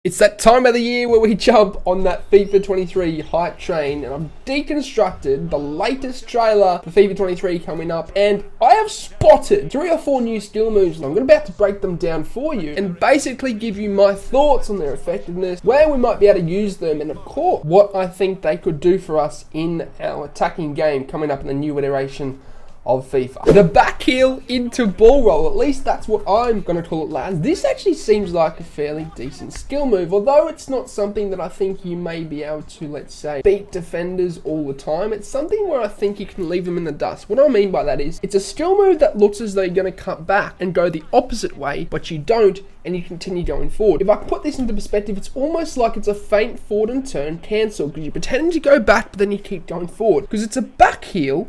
It's that time of the year where we jump on that FIFA 23 hype train, and I've deconstructed the latest trailer for FIFA 23 coming up, and I have spotted 3 or 4 new skill moves, and I'm about to break them down for you and basically give you my thoughts on their effectiveness, where we might be able to use them, and of course, what I think they could do for us in our attacking game coming up in the new iteration of FIFA. The back heel into ball roll, at least that's what I'm going to call it, lads. This actually seems like a fairly decent skill move, although it's not something that I think you may be able to, let's say, beat defenders all the time. It's something where I think you can leave them in the dust. What I mean by that is, it's a skill move that looks as though you're going to cut back and go the opposite way, but you don't, and you continue going forward. If I put this into perspective, it's almost like it's a feint forward and turn cancel, because you're pretending to go back, but then you keep going forward, because it's a back heel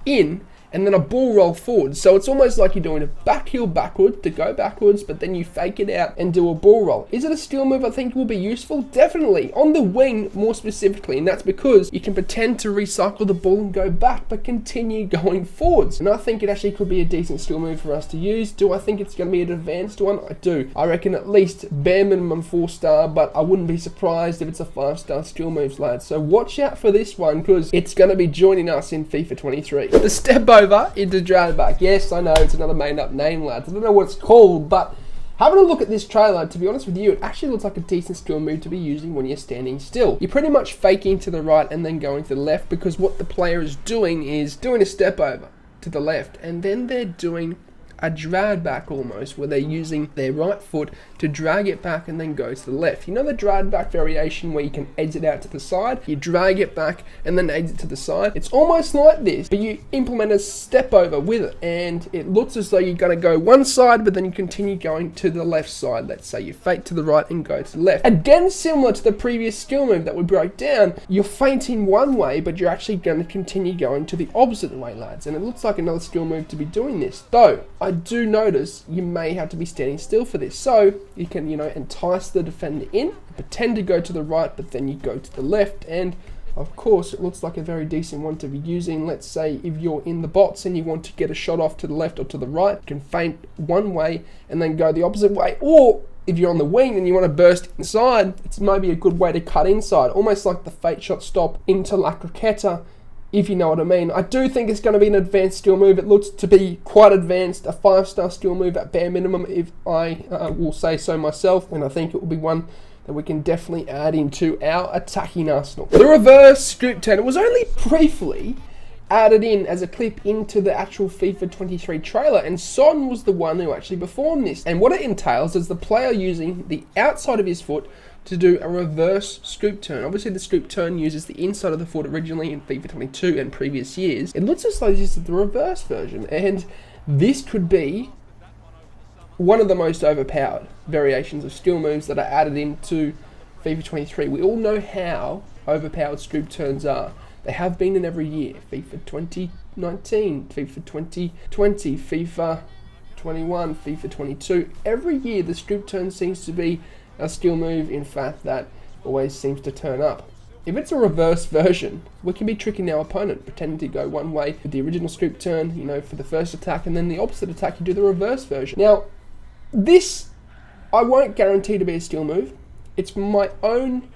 in and then a ball roll forward. So it's almost like you're doing a back heel backwards to go backwards, but then you fake it out and do a ball roll. Is it a skill move I think will be useful? Definitely. On the wing, more specifically, and that's because you can pretend to recycle the ball and go back, but continue going forwards. And I think it actually could be a decent skill move for us to use. Do I think it's going to be an advanced one? I do. I reckon at least bare minimum 4-star, but I wouldn't be surprised if it's a 5-star skill moves, lads. So watch out for this one, because it's going to be joining us in FIFA 23. The step over into Drawback. Yes, I know it's another made up name, lads. I don't know what it's called, but having a look at this trailer, to be honest with you, it actually looks like a decent skill move to be using when you're standing still. You're pretty much faking to the right and then going to the left, because what the player is doing a step over to the left, and then they're doing a drag back almost, where they're using their right foot to drag it back and then go to the left. You know the drag back variation where you can exit out to the side, you drag it back and then exit to the side? It's almost like this, but you implement a step over with it, and it looks as though you're going to go one side, but then you continue going to the left side. Let's say you fake to the right and go to the left. Again, similar to the previous skill move that we broke down, you're feinting one way, but you're actually going to continue going to the opposite way, lads. And it looks like another skill move to be doing this, though I do notice you may have to be standing still for this. So you can, entice the defender in, pretend to go to the right, but then you go to the left. And of course, it looks like a very decent one to be using. Let's say if you're in the box and you want to get a shot off to the left or to the right, you can feint one way and then go the opposite way. Or if you're on the wing and you want to burst inside, it's maybe a good way to cut inside, almost like the feint shot stop into La Croqueta, if you know what I mean. I do think it's going to be an advanced skill move. It looks to be quite advanced, a 5-star skill move at bare minimum, if I will say so myself, and I think it will be one that we can definitely add into our attacking arsenal. The reverse scoop turn, it was only briefly added in as a clip into the actual FIFA 23 trailer, and Son was the one who actually performed this. And what it entails is the player using the outside of his foot to do a reverse scoop turn. Obviously the scoop turn uses the inside of the foot originally in FIFA 22 and previous years. It looks as though this is the reverse version, and this could be one of the most overpowered variations of skill moves that are added into FIFA 23. We all know how overpowered scoop turns are. They have been in every year. FIFA 2019, FIFA 2020, FIFA 21, FIFA 22. Every year the scoop turn seems to be a skill move, in fact, that always seems to turn up. If it's a reverse version, we can be tricking our opponent, pretending to go one way with the original scoop turn, for the first attack, and then the opposite attack, you do the reverse version. Now, this, I won't guarantee to be a skill move. It's my own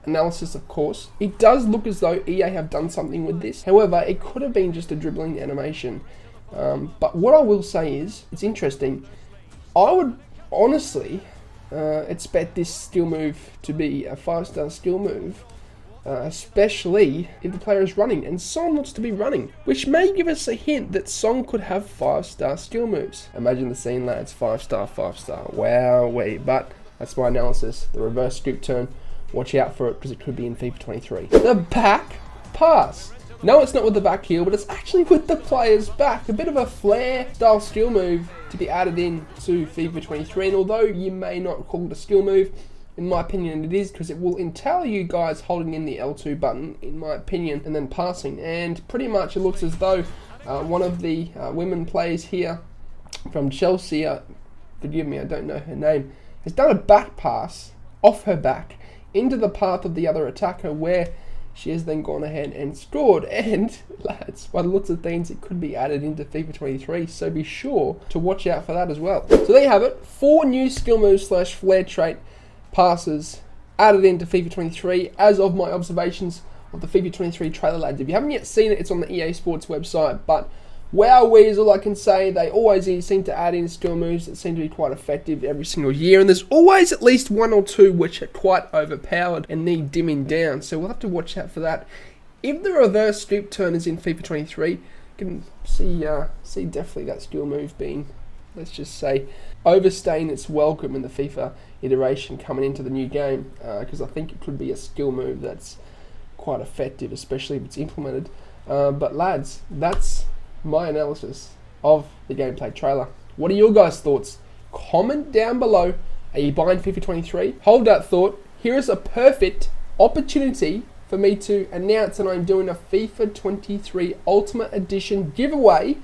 analysis, of course. It does look as though EA have done something with this. However, it could have been just a dribbling animation. But what I will say is, it's interesting. I would honestly expect this skill move to be a 5-star skill move, especially if the player is running, and Son looks to be running, which may give us a hint that Son could have 5-star skill moves. Imagine the scene, lads. 5-star, 5-star. Wowee. But that's my analysis. The reverse scoop turn, watch out for it, because it could be in FIFA 23. The back pass. No, it's not with the back heel, but it's actually with the player's back. A bit of a flair style skill move to be added in to FIFA 23. And although you may not call it a skill move, in my opinion it is, because it will entail you guys holding in the L2 button, in my opinion, and then passing. And pretty much it looks as though one of the women players here from Chelsea, forgive me, I don't know her name, has done a back pass off her back into the path of the other attacker, where she has then gone ahead and scored. And lads, by the looks of things, it could be added into FIFA 23, so be sure to watch out for that as well. So there you have it, 4 new skill moves / flair trait passes added into FIFA 23 as of my observations of the FIFA 23 trailer, lads. If you haven't yet seen it, it's on the EA Sports website, but wowee is all I can say. They always seem to add in skill moves that seem to be quite effective every single year, and there's always at least one or two which are quite overpowered and need dimming down, so we'll have to watch out for that. If the reverse scoop turn is in FIFA 23, you can see definitely that skill move being, let's just say, overstaying its welcome in the FIFA iteration coming into the new game, because I think it could be a skill move that's quite effective, especially if it's implemented. But lads, that's my analysis of the gameplay trailer. What are your guys' thoughts? Comment down below. Are you buying FIFA 23? Hold that thought. Here is a perfect opportunity for me to announce that I'm doing a FIFA 23 Ultimate Edition giveaway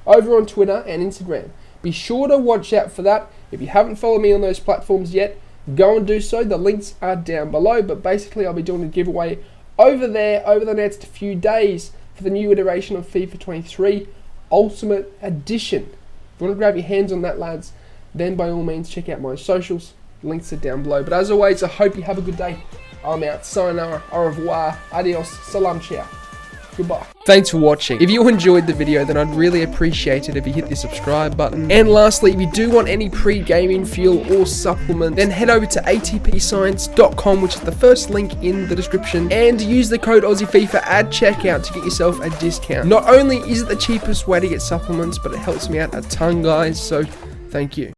over on Twitter and Instagram. Be sure to watch out for that. If you haven't followed me on those platforms yet, go and do so. The links are down below, but basically I'll be doing a giveaway over there over the next few days for the new iteration of FIFA 23 Ultimate Edition. If you want to grab your hands on that, lads, then by all means check out my socials. Links are down below. But as always, I hope you have a good day. I'm out. Sayonara, au revoir, adios, salam, ciao. Goodbye. Thanks for watching. If you enjoyed the video, then I'd really appreciate it if you hit the subscribe button. And lastly, if you do want any pre-gaming fuel or supplement, then head over to atpscience.com, which is the first link in the description, and use the code AussieFIFA at checkout to get yourself a discount. Not only is it the cheapest way to get supplements, but it helps me out a ton, guys, so thank you.